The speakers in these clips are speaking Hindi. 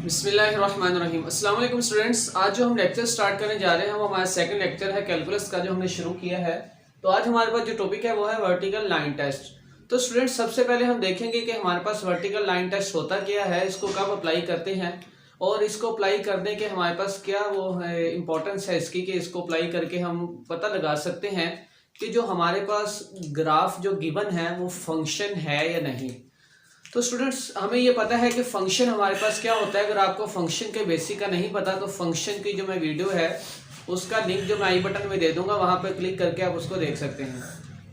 बिस्मिल्लाहिर्रहमानिर्रहीम। अस्सलाम वालेकुम स्टूडेंट्स। आज जो हम लेक्चर स्टार्ट करने जा रहे हैं वो हमारा सेकंड लेक्चर है कैलकुलस का, जो हमने शुरू किया है। तो आज हमारे पास जो टॉपिक है वो है वर्टिकल लाइन टेस्ट। तो स्टूडेंट्स सबसे पहले हम देखेंगे कि हमारे पास वर्टिकल लाइन टेस्ट होता क्या है, इसको कब अप्लाई करते हैं और इसको अप्लाई करने के हमारे पास क्या वो है इंपॉर्टेंस है इसकी, कि इसको अप्लाई करके हम पता लगा सकते हैं कि जो हमारे पास ग्राफ जो गिवन है वो फंक्शन है या नहीं। तो स्टूडेंट्स हमें ये पता है कि फंक्शन हमारे पास क्या होता है। अगर आपको फंक्शन के बेसिक का नहीं पता तो फंक्शन की जो मैं वीडियो है उसका लिंक जो मैं आई बटन में दे दूंगा, वहां पर क्लिक करके आप उसको देख सकते हैं।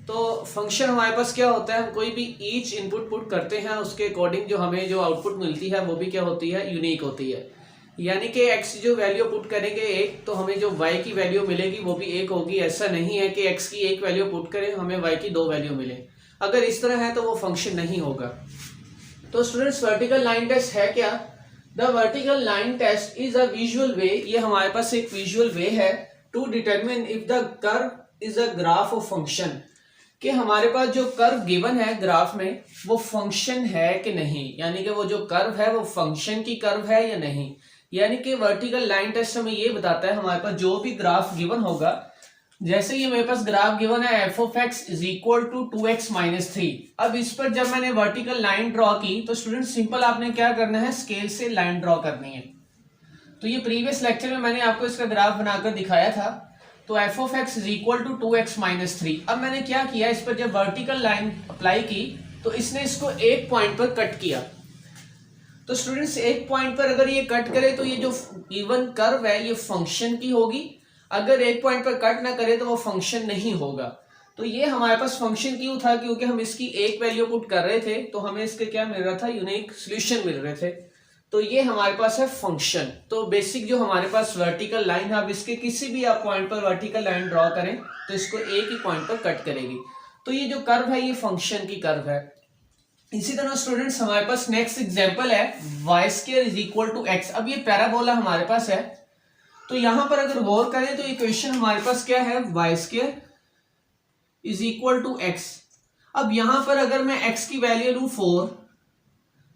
तो फंक्शन हमारे पास क्या होता है, हम कोई भी ईच इनपुट पुट करते हैं उसके अकॉर्डिंग जो हमें जो आउटपुट मिलती है वो भी क्या होती है, यूनिक होती है। यानी कि एक्स जो वैल्यू पुट करेंगे एक, तो हमें जो वाई की वैल्यू मिलेगी वो भी एक होगी। ऐसा नहीं है कि एक्स की एक वैल्यू पुट करें हमें वाई की दो वैल्यू मिले। अगर इस तरह है तो वो फंक्शन नहीं होगा। तो स्टूडेंट्स वर्टिकल लाइन टेस्ट है क्या? The vertical line test is a visual way, ये हमारे पास एक विजुअल वे है to determine if the curve is a graph of function, कि हमारे पास जो कर्व गिवन है ग्राफ में वो फंक्शन है कि नहीं, यानी कि वो जो कर्व है वो फंक्शन की कर्व है या नहीं। यानी कि वर्टिकल लाइन टेस्ट हमें ये बताता है हमारे पास जो भी ग्राफ गिवन होगा, जैसे ये मेरे पास ग्राफ गिवन है f of x is equal to 2x minus 3। अब इस पर जब मैंने वर्टिकल लाइन ड्रॉ की तो स्टूडेंट सिंपल आपने क्या करना है, स्केल से लाइन ड्रॉ करनी है। तो ये प्रीवियस लेक्चर में मैंने आपको इसका ग्राफ बनाकर दिखाया था। तो f of x is equal to 2x minus 3। अब मैंने क्या किया, इस पर जब वर्टिकल लाइन अप्लाई की तो इसने इसको एक पॉइंट पर कट किया। तो स्टूडेंट्स एक पॉइंट पर अगर ये कट करे तो ये जो गिवन कर्व है ये फंक्शन की होगी, अगर एक पॉइंट पर कट ना करे तो वो फंक्शन नहीं होगा। तो ये हमारे पास फंक्शन क्यों था, क्योंकि हम इसकी एक वैल्यू पुट कर रहे थे तो हमें इसके क्या मिल रहा था, यूनिक सॉल्यूशन मिल रहे थे। तो ये हमारे पास है फंक्शन। तो बेसिक जो हमारे पास वर्टिकल लाइन है, अब इसके किसी भी आप पॉइंट पर वर्टिकल लाइन ड्रॉ करें तो इसको एक ही पॉइंट पर कट करेगी। तो ये जो कर्व है ये फंक्शन की कर्व है। इसी तरह स्टूडेंट्स हमारे पास नेक्स्ट एग्जाम्पल है y square is equal to x. अब ये पैराबोला हमारे पास है, तो यहां पर अगर गौर करें तो इक्वेशन हमारे पास क्या है, y square is equal to x. अब यहां पर अगर मैं x की वैल्यू लूं 4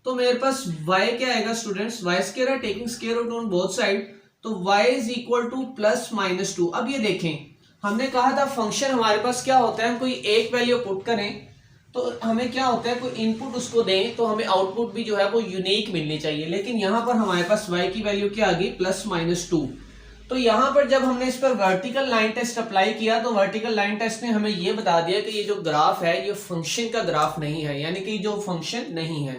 तो मेरे पास y क्या आएगा स्टूडेंट्स, वाई स्क्वायर है taking square root on both side, तो y is equal to plus minus 2। अब ये देखें हमने कहा था फंक्शन हमारे पास क्या होता है, हम कोई एक वैल्यू पुट करें तो हमें क्या होता है, कोई इनपुट उसको दें तो हमें आउटपुट भी जो है वो यूनिक मिलनी चाहिए। लेकिन यहां पर हमारे पास y की वैल्यू क्या आ गई, प्लस माइनस 2। तो यहां पर जब हमने इस पर वर्टिकल लाइन टेस्ट अप्लाई किया तो वर्टिकल लाइन टेस्ट ने हमें यह बता दिया कि ये जो ग्राफ है ये फंक्शन का ग्राफ नहीं है, यानी कि जो फंक्शन नहीं है।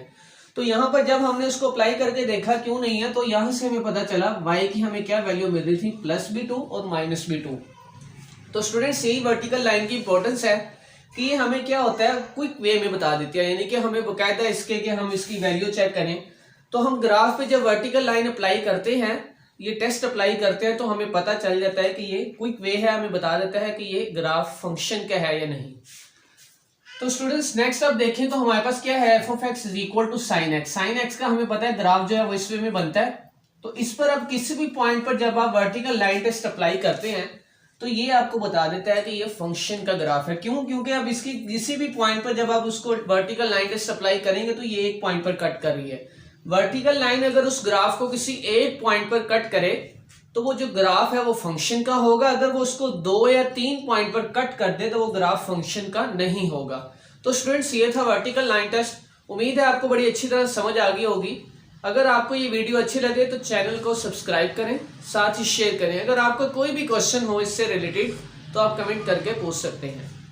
तो यहां पर जब हमने उसको अप्लाई करके देखा क्यों नहीं है, तो यहां से हमें पता चला y की हमें क्या वैल्यू मिल रही थी, प्लस भी 2 और माइनस भी 2। तो स्टूडेंट्स यही वर्टिकल लाइन की इंपॉर्टेंस है कि ये हमें क्या होता है, क्विक वे में बता देती है, यानी कि हमें बकायदा इसके कि हम इसकी वैल्यू चेक करें। तो हम ग्राफ पे जब वर्टिकल लाइन अप्लाई करते हैं, ये टेस्ट अप्लाई करते हैं, तो हमें पता चल जाता है कि ये क्विक वे है, हमें बता देता है कि ये ग्राफ फंक्शन का है या नहीं। तो स्टूडेंट्स नेक्स्ट अब देखें तो हमारे पास क्या है, f of x is equal to sine x. Sine x का हमें पता है ग्राफ जो है वो इस वे में बनता है। तो इस पर अब किसी भी पॉइंट पर जब आप वर्टिकल लाइन टेस्ट अप्लाई करते हैं तो ये आपको बता देता है कि ये फंक्शन का ग्राफ है। क्यों? क्योंकि अब इसकी किसी भी पॉइंट पर जब आप उसको वर्टिकल लाइन टेस्ट अप्लाई करेंगे तो ये एक पॉइंट पर कट कर रही है। वर्टिकल लाइन अगर उस ग्राफ को किसी एक पॉइंट पर कट करे तो वो जो ग्राफ है वो फंक्शन का होगा, अगर वो उसको 2 या 3 पॉइंट पर कट कर दे तो वो ग्राफ फंक्शन का नहीं होगा। तो स्टूडेंट्स ये था वर्टिकल लाइन टेस्ट। उम्मीद है आपको बड़ी अच्छी तरह समझ आ गई होगी। अगर आपको ये वीडियो अच्छी लगे तो चैनल को सब्सक्राइब करें, साथ ही शेयर करें। अगर आपको कोई भी क्वेश्चन हो इससे रिलेटेड तो आप कमेंट करके पूछ सकते हैं।